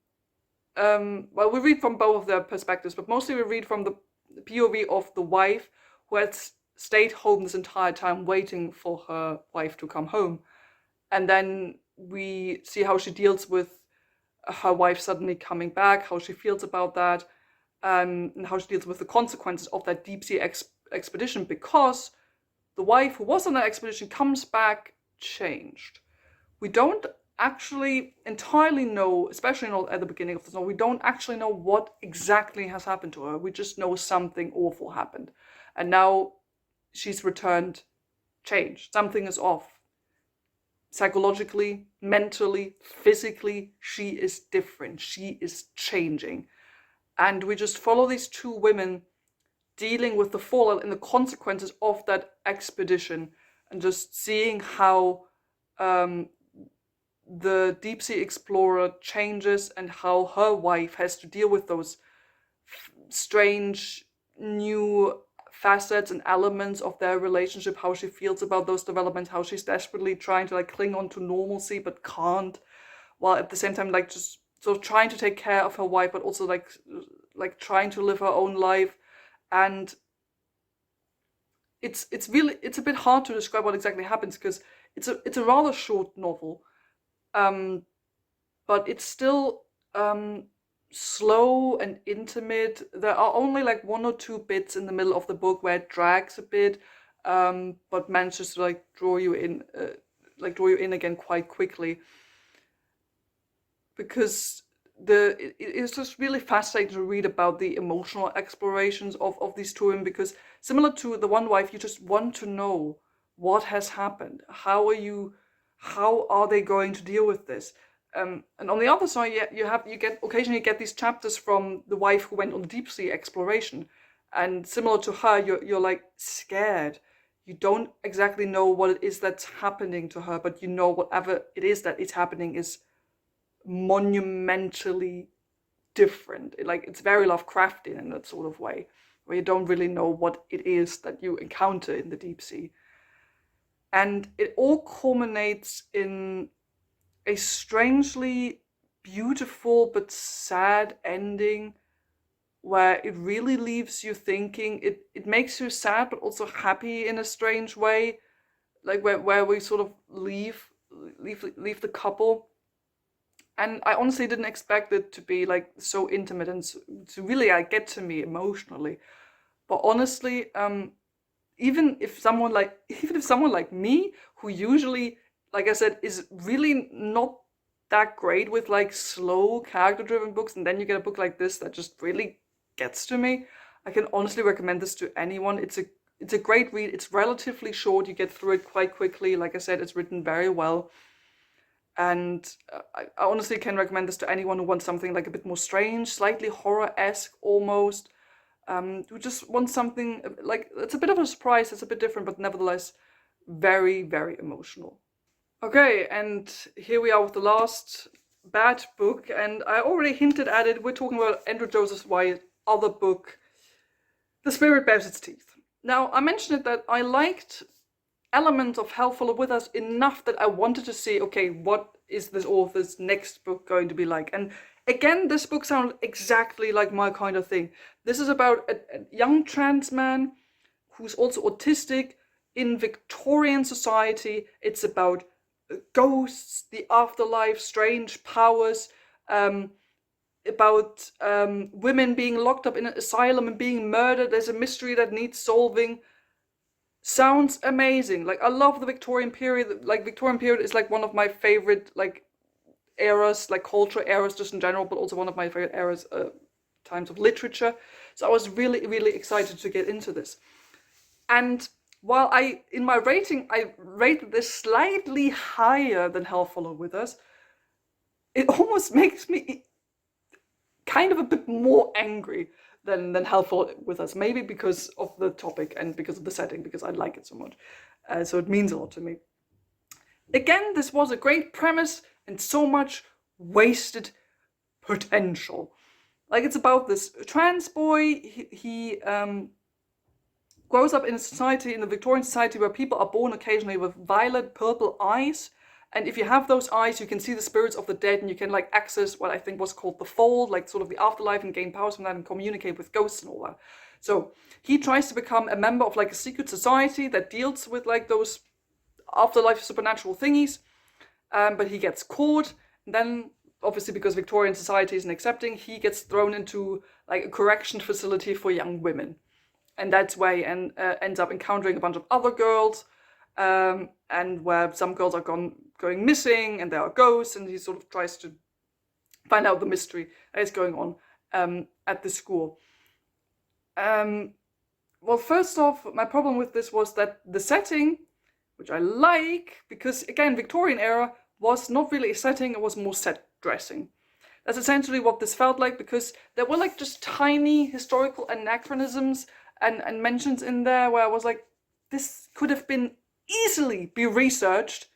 we read from both of their perspectives, but mostly we read from the POV of the wife, who had stayed home this entire time waiting for her wife to come home. And then we see how she deals with her wife suddenly coming back, how she feels about that, and how she deals with the consequences of that deep sea expedition, because the wife who was on that expedition comes back changed. We don't actually entirely know, especially not at the beginning of the novel, we don't actually know what exactly has happened to her. We just know something awful happened. And now she's returned changed. Something is off. Psychologically, mentally, physically, she is different. She is changing. And we just follow these two women dealing with the fallout and the consequences of that expedition, and just seeing how the deep sea explorer changes, and how her wife has to deal with those strange new facets and elements of their relationship, how she feels about those developments, how she's desperately trying to like cling on to normalcy but can't, while at the same time like just sort of trying to take care of her wife, but also like trying to live her own life. And it's a bit hard to describe what exactly happens, because it's a rather short novel, but it's still slow and intimate. There are only like one or two bits in the middle of the book where it drags a bit, but manages to like draw you in again quite quickly, because it's just really fascinating to read about the emotional explorations of these two women, because similar to the one wife, you just want to know what has happened. How are they going to deal with this? And on the other side, you occasionally get these chapters from the wife who went on deep sea exploration, and similar to her, you're like scared. You don't exactly know what it is that's happening to her, but you know whatever it is that is happening is monumentally different. It's very Lovecraftian in that sort of way, where you don't really know what it is that you encounter in the deep sea. And it all culminates in a strangely beautiful but sad ending, where it really leaves you thinking. It makes you sad but also happy in a strange way, like where we sort of leave the couple. And I honestly didn't expect it to be like so intimate and to really get to me emotionally. But honestly, even if someone like me, who usually, like I said, is really not that great with like slow character driven books, and then you get a book like this that just really gets to me, I can honestly recommend this to anyone. It's a great read. It's relatively short. You get through it quite quickly. Like I said, it's written very well. And I honestly can recommend this to anyone who wants something like a bit more strange, slightly horror-esque almost, who just wants something like, it's a bit of a surprise, it's a bit different, but nevertheless very, very emotional. Okay, and here we are with the last bad book, and I already hinted at it. We're talking about Andrew Joseph White's other book, The Spirit Bears Its Teeth. Now, I mentioned it that I liked elements of Hell Follow With Us enough that I wanted to see, okay, what is this author's next book going to be like? And again, this book sounds exactly like my kind of thing. This is about a young trans man who's also autistic in Victorian society. It's about ghosts, the afterlife, strange powers, about women being locked up in an asylum and being murdered. There's a mystery that needs solving. Sounds amazing. Like, I love the Victorian period. Like, Victorian period is like one of my favorite like eras, like culture eras just in general, but also one of my favorite eras, times of literature. So I was really, really excited to get into this. And while in my rating, I rated this slightly higher than Hell Follow With Us, it almost makes me kind of a bit more angry than Hell Follow With Us. Maybe because of the topic and because of the setting, because I like it so much. So it means a lot to me. Again, this was a great premise and so much wasted potential. Like, it's about this trans boy. He grows up in a society, in the Victorian society, where people are born occasionally with violet purple eyes. And if you have those eyes, you can see the spirits of the dead, and you can like access what I think was called the fold, like sort of the afterlife, and gain powers from that and communicate with ghosts and all that. So he tries to become a member of like a secret society that deals with like those afterlife supernatural thingies. But he gets caught, and then obviously because Victorian society isn't accepting, he gets thrown into like a correction facility for young women. And that's where he ends up encountering a bunch of other girls, and where some girls are going missing, and there are ghosts, and he sort of tries to find out the mystery that is going on at the school. Well, first off, my problem with this was that the setting, which I like, because again, Victorian era was not really a setting, it was more set dressing. That's essentially what this felt like, because there were like just tiny historical anachronisms and mentions in there where I was like, this could have been easily be researched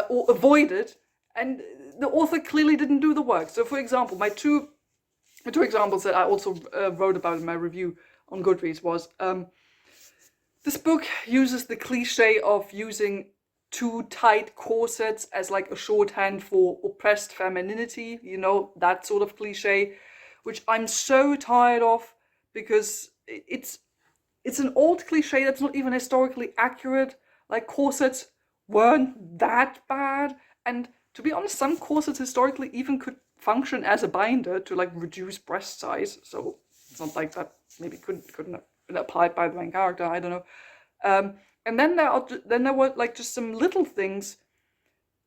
or avoided, and the author clearly didn't do the work. So for example, my two examples that I also wrote about in my review on Goodreads was, this book uses the cliche of using too tight corsets as like a shorthand for oppressed femininity, you know, that sort of cliche, which I'm so tired of, because it's an old cliche that's not even historically accurate. Like, corsets weren't that bad, and to be honest, some corsets historically even could function as a binder to like reduce breast size, so it's not like that maybe couldn't have been applied by the main character, I don't know. And then there were like just some little things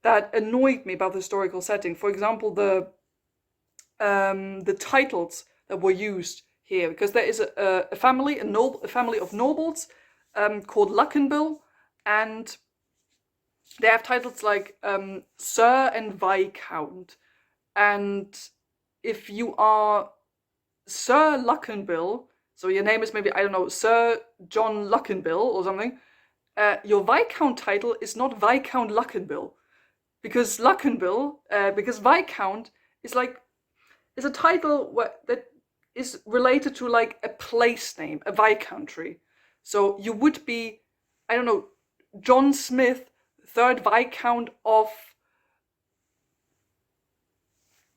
that annoyed me about the historical setting. For example, the titles that were used here, because there is a family of nobles called Luckenbill, and they have titles like Sir and Viscount. And if you are Sir Luckenbill, so your name is maybe, I don't know, Sir John Luckenbill or something, your Viscount title is not Viscount Luckenbill, because Viscount is like, is a title that is related to like a place name, a viscountry. So you would be, I don't know, John Smith, 3rd Viscount of,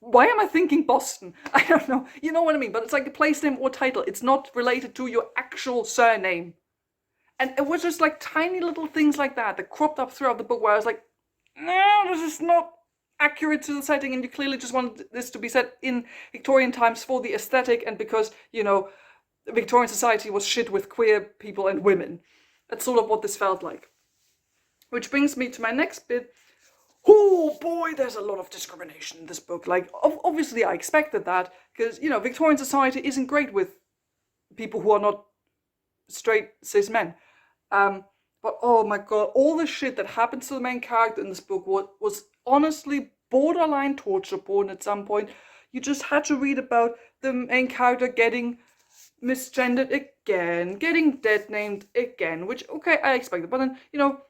why am I thinking Boston? I don't know. You know what I mean? But it's like a place name or title. It's not related to your actual surname. And it was just like tiny little things like that cropped up throughout the book where I was like, no, this is not accurate to the setting, and you clearly just wanted this to be set in Victorian times for the aesthetic, and because, you know, Victorian society was shit with queer people and women. That's sort of what this felt like. Which brings me to my next bit. Oh boy, there's a lot of discrimination in this book. Like, obviously I expected that, because, you know, Victorian society isn't great with people who are not straight cis men. But oh my god, all the shit that happens to the main character in this book was honestly borderline torture porn at some point. You just had to read about the main character getting misgendered again, getting dead named again, which, okay, I expected, but then, you know,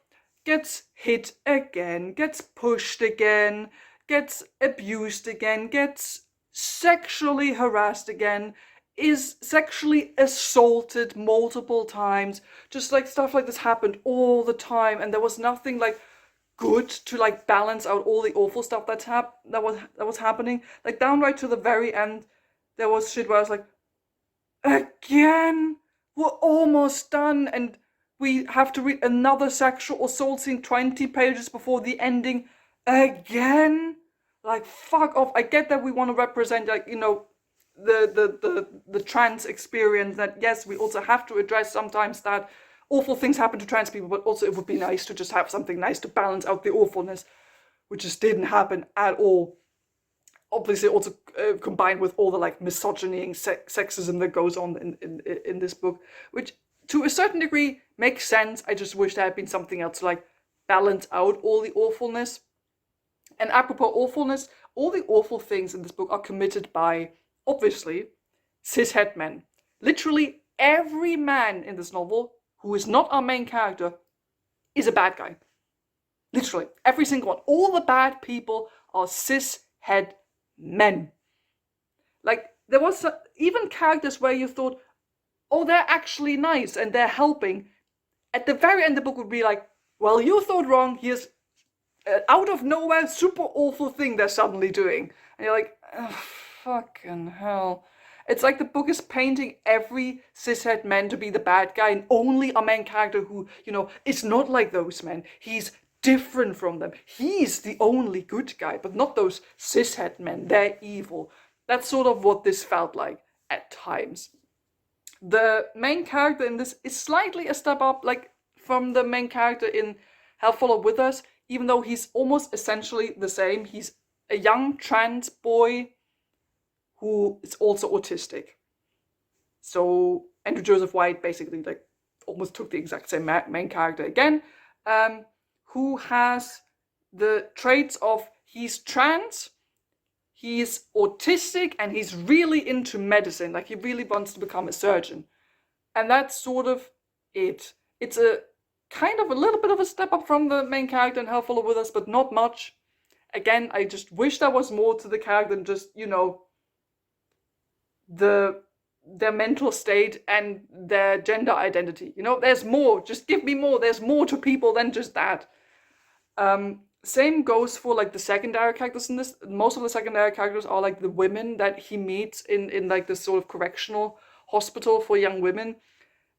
gets hit again, gets pushed again, gets abused again, gets sexually harassed again, is sexually assaulted multiple times. Just like stuff like this happened all the time, and there was nothing like good to like balance out all the awful stuff that was happening. Like downright to the very end, there was shit where I was like, again, we're almost done, and we have to read another sexual assault scene 20 pages before the ending again. Like, fuck off. I get that we want to represent, like, you know, the trans experience, that yes, we also have to address sometimes that awful things happen to trans people, but also it would be nice to just have something nice to balance out the awfulness, which just didn't happen at all. Obviously also combined with all the like misogyny and sexism that goes on in this book, which to a certain degree makes sense. I just wish there had been something else to like balance out all the awfulness. And apropos awfulness, all the awful things in this book are committed by, obviously, cishet men. Literally every man in this novel who is not our main character is a bad guy. Literally every single one. All the bad people are cishet men. Like, there was even characters where you thought, oh, they're actually nice and they're helping. At the very end, the book would be like, well, you thought wrong. Here's out of nowhere, super awful thing they're suddenly doing. And you're like, oh, fucking hell. It's like the book is painting every cishet man to be the bad guy, and only a main character who, you know, is not like those men. He's different from them. He's the only good guy, but not those cishet men. They're evil. That's sort of what this felt like at times. The main character in this is slightly a step up, like, from the main character in Hell Follow With Us, even though he's almost essentially the same. He's a young trans boy who is also autistic. So Andrew Joseph White basically like almost took the exact same main character again, who has the traits of he's trans, he's autistic, and he's really into medicine. Like, he really wants to become a surgeon. And that's sort of it. It's a kind of a little bit of a step up from the main character in Hell Follow With Us, but not much. Again, I just wish there was more to the character than just, you know, their mental state and their gender identity. You know, there's more. Just give me more. There's more to people than just that. Same goes for like the secondary characters in this. Most of the secondary characters are like the women that he meets in like this sort of correctional hospital for young women.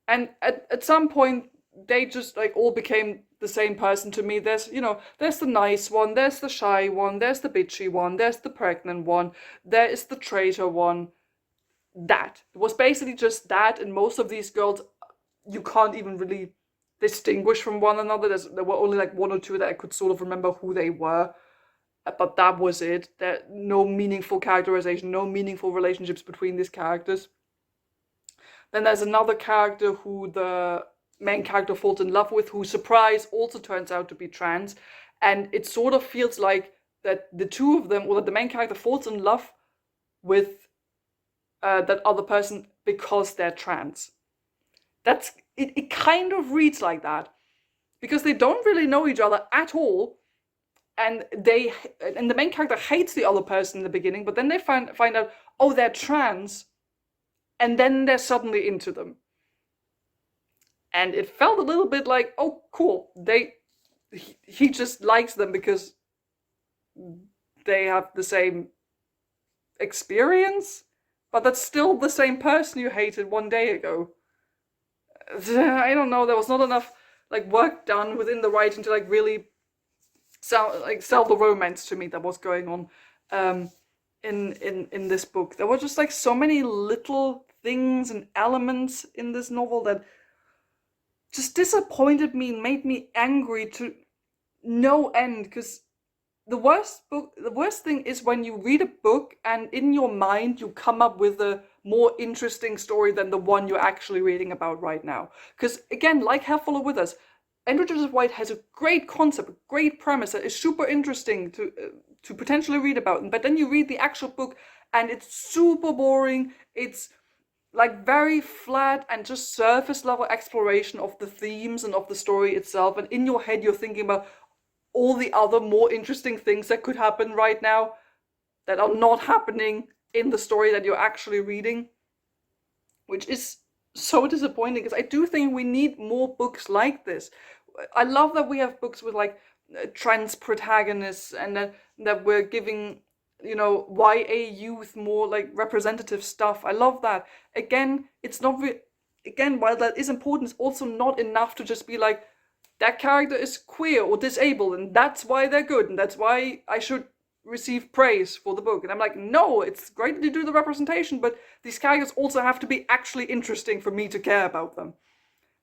And at some point, they just like all became the same person to me. There's, you know, there's the nice one, there's the shy one, there's the bitchy one, there's the pregnant one, there is the traitor one. That. It was basically just that, and most of these girls, you can't even really distinguish from one another. There were only like one or two that I could sort of remember who they were, but that was it. There no meaningful characterization, no meaningful relationships between these characters. Then there's another character who the main character falls in love with, who, surprise, also turns out to be trans, and it sort of feels like that the two of them, or that the main character falls in love with that other person because they're trans. That's it. It kind of reads like that, because they don't really know each other at all, and the main character hates the other person in the beginning, but then they find out, oh, they're trans, and then they're suddenly into them. And it felt a little bit like, oh, cool, he just likes them because they have the same experience, but that's still the same person you hated one day ago. I don't know, there was not enough like work done within the writing to like really sell the romance to me that was going on um, in this book. There were just like so many little things and elements in this novel that just disappointed me and made me angry to no end. Because the worst thing is when you read a book and in your mind you come up with a more interesting story than the one you're actually reading about right now. Because again, like Have Follow With Us, Andrew Joseph White has a great concept, a great premise that is super interesting to potentially read about. But then you read the actual book and it's super boring. It's like very flat and just surface level exploration of the themes and of the story itself. And in your head, you're thinking about all the other more interesting things that could happen right now that are not happening in the story that you're actually reading, which is so disappointing because I do think we need more books like this. I love that we have books with like trans protagonists and that we're giving, YA youth more like representative stuff. I love that. Again, it's not again, while that is important, it's also not enough to just be like, that character is queer or disabled and that's why they're good and that's why I should receive praise for the book. And I'm like, no, it's great to do the representation, but these characters also have to be actually interesting for me to care about them.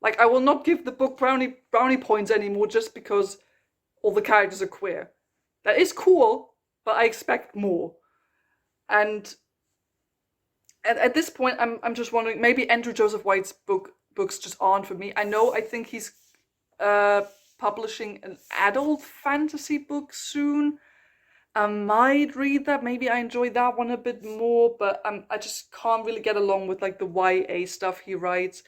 Like, I will not give the book brownie points anymore just because all the characters are queer. That is cool, but I expect more. And at this point, I'm just wondering, maybe Andrew Joseph White's books just aren't for me. I think he's publishing an adult fantasy book soon. I might read that. Maybe I enjoy that one a bit more, but I just can't really get along with like the YA stuff he writes.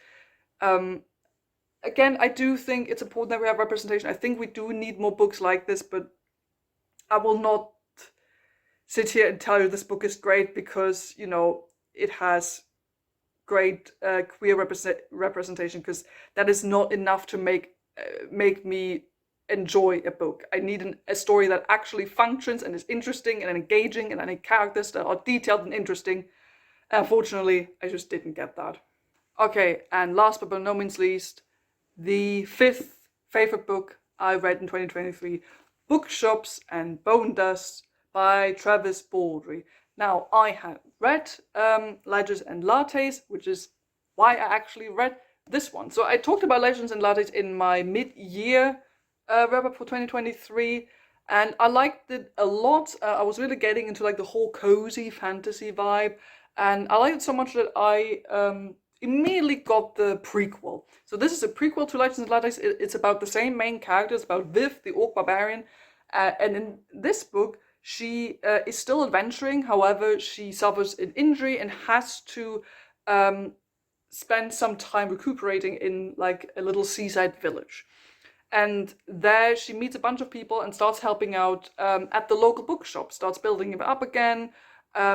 Again, I do think it's important that we have representation. I think we do need more books like this, but I will not sit here and tell you this book is great because, it has great queer representation, because that is not enough to make me enjoy a book. I need a story that actually functions and is interesting and engaging, and I need characters that are detailed and interesting. Unfortunately, I just didn't get that. Okay, and last but by no means least, the fifth favorite book I read in 2023, Bookshops and Bone Dust by Travis Baldree. Now, I had read Legends and Lattes, which is why I actually read this one. So I talked about Legends and Lattes in my mid-year wrap-up for 2023, and I liked it a lot. I was really getting into like the whole cozy fantasy vibe, and I liked it so much that I immediately got the prequel. So this is a prequel to Legends and Lattes. It's about the same main characters, about Viv, the orc barbarian, and in this book, she is still adventuring. However, she suffers an injury and has to spend some time recuperating in like a little seaside village. And there she meets a bunch of people and starts helping out at the local bookshop, starts building it up again,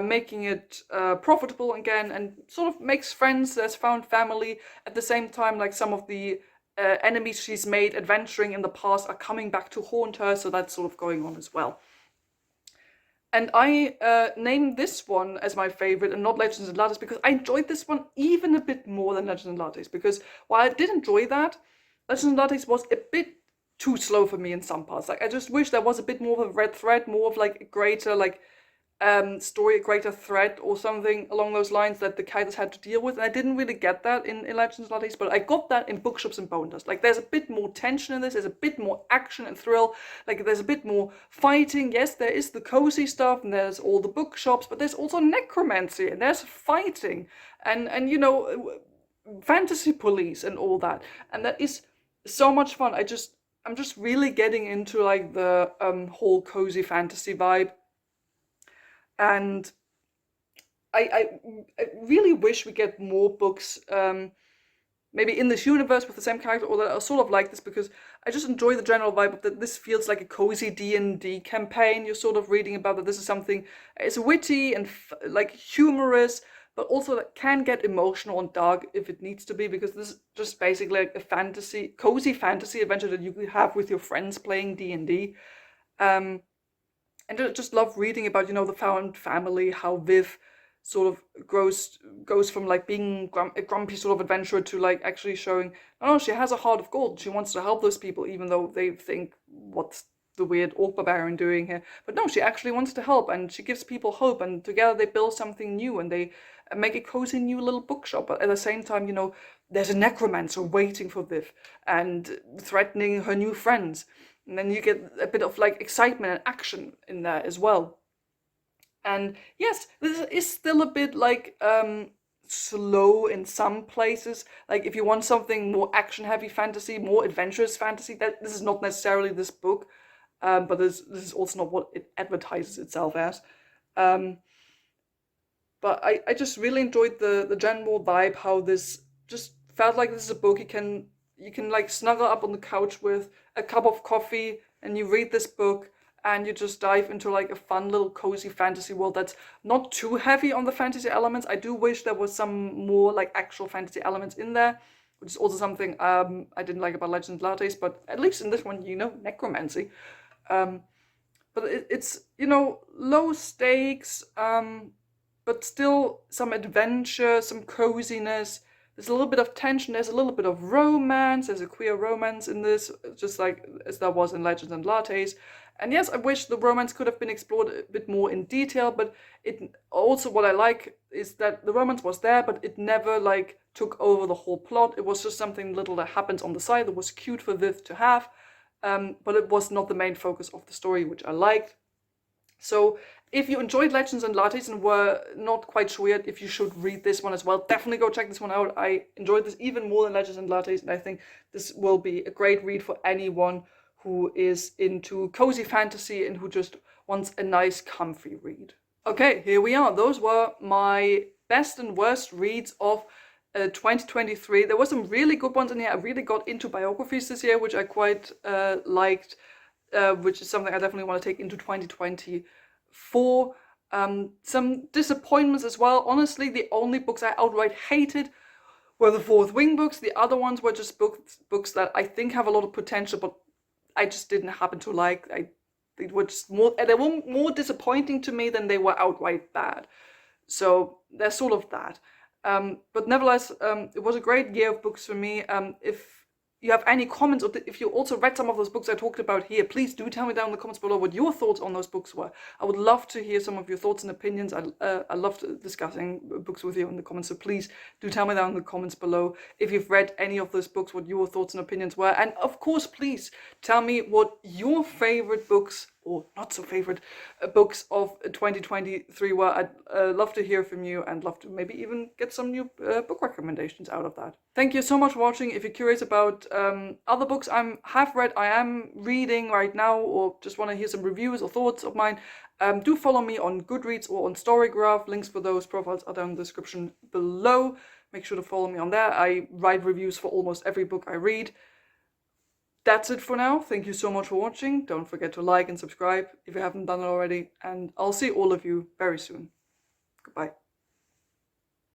making it profitable again, and sort of makes friends, has found family. At the same time, like some of the enemies she's made adventuring in the past are coming back to haunt her, so that's sort of going on as well. And I named this one as my favorite and not Legends and Lattes because I enjoyed this one even a bit more than Legends and Lattes. Because while I did enjoy that, Legends and Lattes was a bit too slow for me in some parts. Like, I just wish there was a bit more of a red thread, more of like a greater like story, a greater thread or something along those lines that the characters had to deal with. And I didn't really get that in Legends and Lattes, but I got that in Bookshops and Bone Dust. Like, there's a bit more tension in this, there's a bit more action and thrill, like there's a bit more fighting. Yes, there is the cozy stuff and there's all the bookshops, but there's also necromancy and there's fighting and fantasy police and all that. And that is so much fun. I'm just really getting into like the whole cozy fantasy vibe. And I really wish we get more books, maybe in this universe with the same character, or that are sort of like this, because I just enjoy the general vibe of that. This feels like a cozy D&D campaign. You're sort of reading about that this is something, it's witty and like humorous, but also that can get emotional and dark if it needs to be, because this is just basically like a cozy fantasy adventure that you could have with your friends playing D&D. And I just love reading about, the found family, how Viv sort of goes from like being a grumpy sort of adventurer to like actually showing, no, she has a heart of gold. She wants to help those people, even though they think, what's the weird orc barbarian doing here? But no, she actually wants to help, and she gives people hope, and together they build something new, and they make a cozy new little bookshop. But at the same time, you know, there's a necromancer waiting for Viv and threatening her new friends. And then you get a bit of like excitement and action in there as well. And yes, this is still a bit like slow in some places. Like if you want something more action heavy fantasy, more adventurous fantasy, that this is not necessarily this book, but this is also not what it advertises itself as. Um, but I just really enjoyed the general vibe, how this just felt like this is a book you can like snuggle up on the couch with a cup of coffee and you read this book and you just dive into like a fun little cozy fantasy world that's not too heavy on the fantasy elements. I do wish there was some more like actual fantasy elements in there, which is also something I didn't like about Legends Lattes, but at least in this one, you know, necromancy. Um, but it's, you know, low stakes, but still some adventure, some coziness. There's a little bit of tension, there's a little bit of romance, there's a queer romance in this, just like as there was in Legends and Lattes. And yes, I wish the romance could have been explored a bit more in detail, but it also, what I like is that the romance was there, but it never like took over the whole plot. It was just something little that happens on the side that was cute for Viv to have, but it was not the main focus of the story, which I liked. So if you enjoyed Legends and Lattes and were not quite sure yet if you should read this one as well, definitely go check this one out. I enjoyed this even more than Legends and Lattes, and I think this will be a great read for anyone who is into cozy fantasy and who just wants a nice, comfy read. Okay, here we are. Those were my best and worst reads of 2023. There were some really good ones in here. I really got into biographies this year, which I quite liked, which is something I definitely want to take into 2024. Some disappointments as well. Honestly, the only books I outright hated were the Fourth Wing books. The other ones were just books that I think have a lot of potential, but I just didn't happen to like. They were more disappointing to me than they were outright bad. So there's sort of that. But nevertheless, it was a great year of books for me. If you have any comments, or if you also read some of those books I talked about here, please do tell me down in the comments below what your thoughts on those books were. I would love to hear some of your thoughts and opinions. I love discussing books with you in the comments, so please do tell me down in the comments below if you've read any of those books, what your thoughts and opinions were. And of course, please tell me what your favorite books, or not so favorite books of 2023 were. I'd love to hear from you and love to maybe even get some new book recommendations out of that. Thank you so much for watching. If you're curious about other books I have read, I am reading right now, or just want to hear some reviews or thoughts of mine, do follow me on Goodreads or on Storygraph. Links for those profiles are down in the description below. Make sure to follow me on there. I write reviews for almost every book I read. That's it for now. Thank you so much for watching. Don't forget to like and subscribe if you haven't done it already. And I'll see all of you very soon. Goodbye.